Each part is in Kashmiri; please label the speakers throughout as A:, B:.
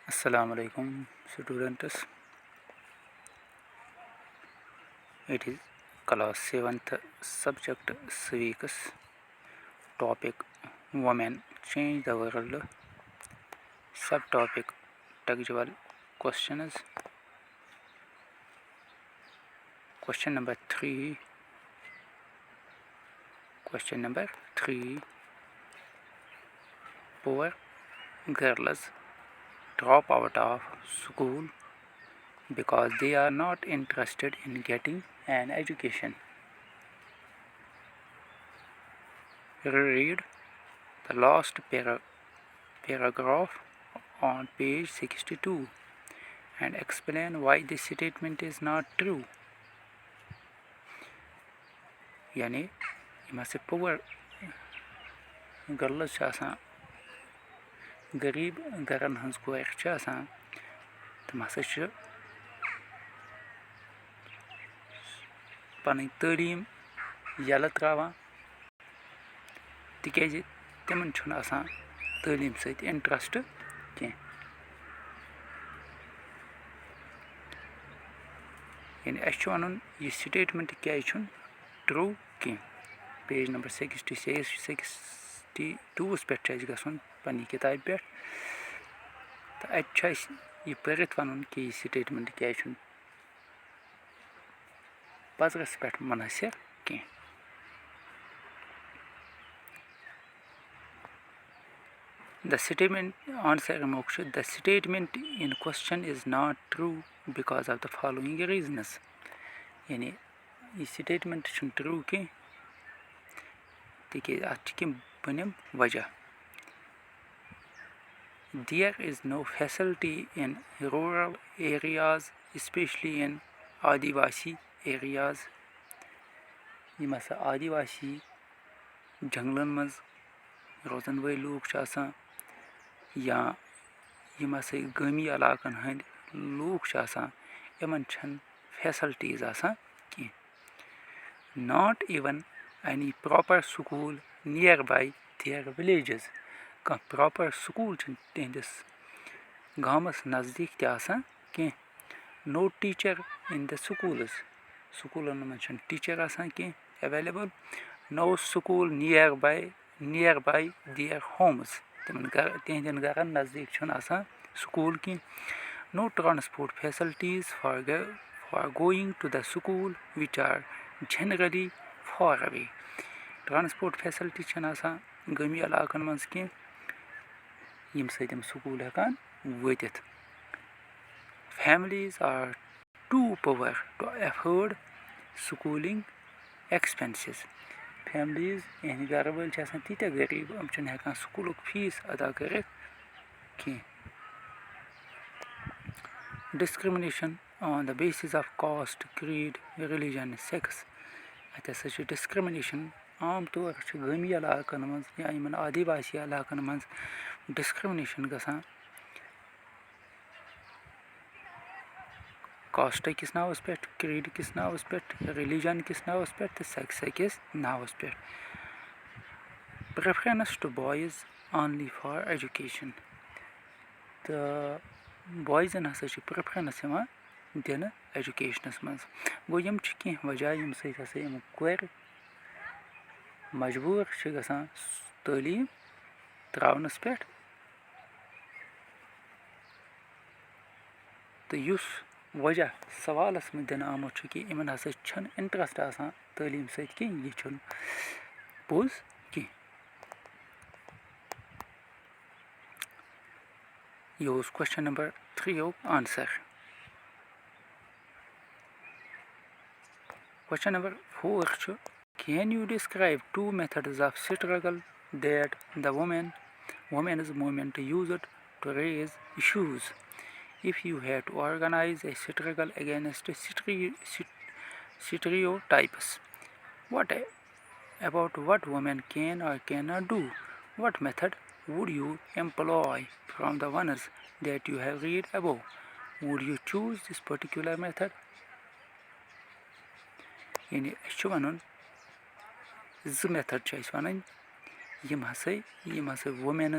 A: Assalamu alaikum students. It is class 7th subject civics topic women change the world subtopic textual questions. Question number 3. Poor girls drop out of school because they are not interested in getting an education. Read the last paragraph on page 62 and explain why this statement is not true. यानी यम से पुअर गर्ल्स गरीब गरन हंस कोर तम हसा पन तलीम यल त्रावान तिज तिमन तलीम सत इंटरेस्ट कह यानी वन यह स्टेटमेंट क्या ट्रू कह पेज नंबर 62 पे गन पन्नी किताब पे तो अत यह पढ़ित वन कि यह स्टेटमेंट क्या पजरस पे मुनहसर कह The statement answer the statement in question is not true because of the following reasons. यानी यह स्टेटमेंट ट्रू कह तिज अत बनिम वजह. There is no facility in rural areas, especially in Adivasi areas. यम हसा आदिवासी जंगलन मज रोजन वल लूक या यम हसा गमी इलाकन हंद लूक यमन फैसिलिटीज कह. Not even any proper school nearby their villages. कह प्रॉपर स्कूल तिहंदिस गामस नज़दीक कह. No teacher in the schools. स्कूलन मज टीचर कह available. No school nearby their homes. तिहंदन गरन नज़दीक स्कूल कह. No transport facilities for going to the school, which are generally far away. Transport facility गमी इलाकन मज कह यम सम school हेकान वतित. Families are too poor to afford schooling expenses. Families यानी घर वाल तीत गरीब हम हेकान स्कूल फीस अदा कर कह. Discrimination on the basis of caste, creed, religion, sex. अत हसा डिस्क्रिमिनेशन आम तौर गमी इलाकन मज या इन आदिवासी इलाकन मज डिस्क्रिमिनेशन गसान कास्ट किस नावस पे, क्रीड किस नावस पे, रिलीजन किस नावस पे तो सेक्स किस नावस पे. Preference to boys only for education. तो बॉयजन हसा प्रेफरेंस दिन एजुकेशनस मज. गो यम कह वजह यम सम कोर मजबूर गसान तलीम त्रावनस पे. तो युस वजह सवालस में दिन आमुत कि इन हसा इंटरेस्ट तलीम सत कह यह पोज कह. यह question number 3 answer. Question number 4. Can you describe two methods of struggle that the women's movement used to raise issues? If you had to organize a struggle against stereotypes, about what women can or cannot do, what method would you employ from the ones that you have read above? Would you choose this particular method? यानी वन मेथड वन यम हसा वुमेन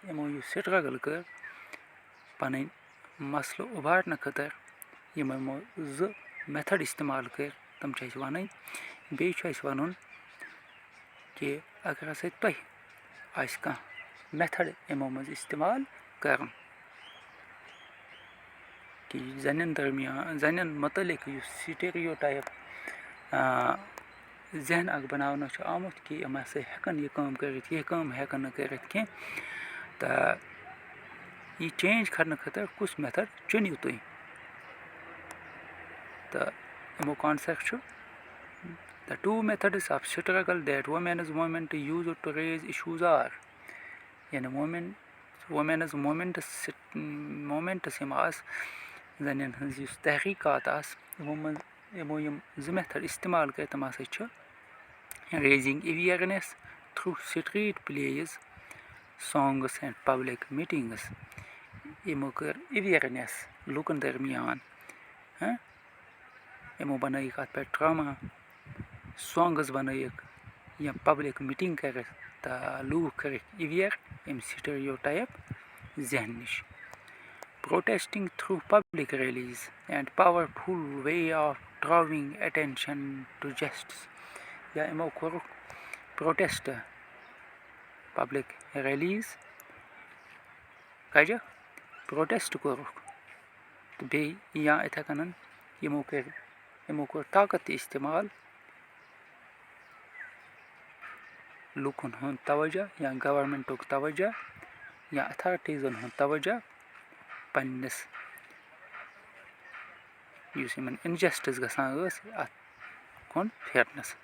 A: यमो यह स्ट्रगल कर पन मसल उभारने खतर यमो 2 मेथड इस्तेमाल कर तम वन बे वन कि अगर हसा तुह मेथड यमो मज इस्तेमाल कर कि जन दरमियान जन मुतलिक स्टीरियोटाइप जहन अग बनाना आमुत कि यम हसा हेकन यह काम कर यह काम हेकन न कर तो यह चेंज करने खतर कुछ मेथड चुनियो तुम तो यमो concept The two methods of struggle that women's movement use to raise issues are यानी women's movement यम आस जन हज तहकीकात आस यमो यम 2 मेथड इस्तेमाल कर तम हसा raising awareness through street plays, songs and public meetings यमो कर awareness लूकन दरमियान यमो बनाइक अत पे ड्रामा सॉन्ग्स बनाइक या पब्लिक मीटिंग कर लूक कर अवेयर यम स्टीरियोटाइप जहन निश protesting through public rallies and powerful way of drawing attention to justice या यमो कोर protest public rallies कज protest कोर तो बे या इथे कन यमो कोर ताकत इस्तेमाल लूकन हन तवज्जो या गवर्नमेंट तवज्जो या अथॉरिटीजन हन तवज्जो पन्नस युस यमन इनजस्टिस गसान अत कुन फेरनस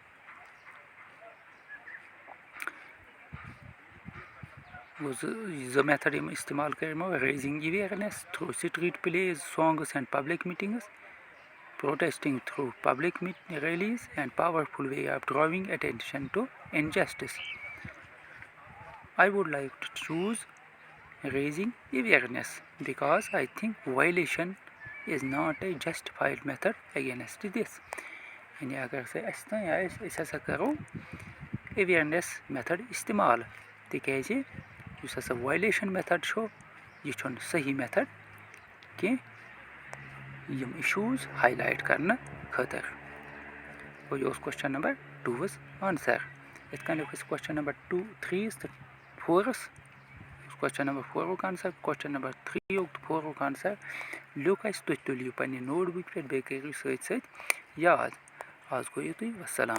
A: जो मेथड यम इस्तेमाल कर raising awareness through street plays, songs and public meetings, protesting through public rallies and powerful way of drawing attention to injustice. I would like to choose raising awareness because I think violation is not a justified method against this. यानी अगर से ऐसा करो awareness method इस्तेमाल तिकाज युस हसा violation method यह सही method कि यम issues highlight करने खतर वो यह क्वेश्चन नंबर 2 आंसर इत कन क्वेश्चन नंबर 2 3 तो 4 question number 4 answer question number 3 तो 4 आंसर लुक तुह तुलियो पे नोटबुक पे बे करो सत याद आज गो तुम वसलाम।